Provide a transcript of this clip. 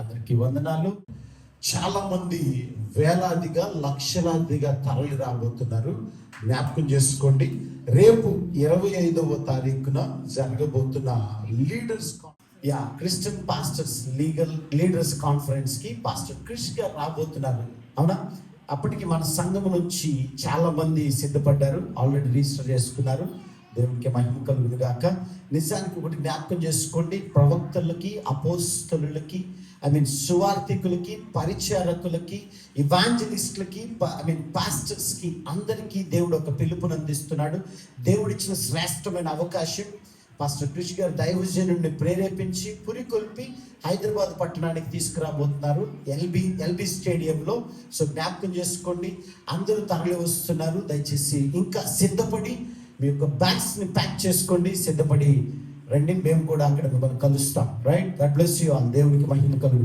అందరికీ వందనాలు. చాలా మంది వేలాదిగా లక్షలాదిగా తరలి రాబోతున్నారు. జ్ఞాపకం చేసుకోండి, రేపు 25వ తారీఖున జరగబోతున్న క్రిస్టియన్ పాస్టర్స్ లీడర్స్ కాన్ఫరెన్స్ కి పాస్టర్ క్రిష్ గారు రాబోతున్నారు. అవునా? అప్పటికి మన సంఘం నుంచి చాలా మంది సిద్ధపడ్డారు, ఆల్రెడీ రిజిస్టర్ చేసుకున్నారు. దేవునికి మహిమ కలుగును గాక. నిజానికి ఒకటి జ్ఞాపకం చేసుకోండి, ప్రవక్తలకి, అపోస్తలులకి, సువార్థికులకి, పరిచారకులకి, ఇవాంజలిస్టులకి, పాస్టర్స్కి అందరికీ దేవుడు ఒక పిలుపును అందిస్తున్నాడు. దేవుడిచ్చిన శ్రేష్టమైన అవకాశం. పాస్టర్ క్రిష్ గారు దైవజనుడిని ప్రేరేపించి పురికొల్పి హైదరాబాద్ పట్టణానికి తీసుకురాబోతున్నారు, ఎల్బీ స్టేడియంలో. సో జ్ఞాపకం చేసుకోండి, అందరూ తరలి వస్తున్నారు. దయచేసి ఇంకా సిద్ధపడి మీ యొక్క బ్యాగ్స్ని ప్యాక్ చేసుకోండి, సిద్ధపడి రండి. మేము కూడా అక్కడ మిమ్మల్ని కలుస్తాం. Right? God bless you all. దేవునికి మహిమ కలుగు.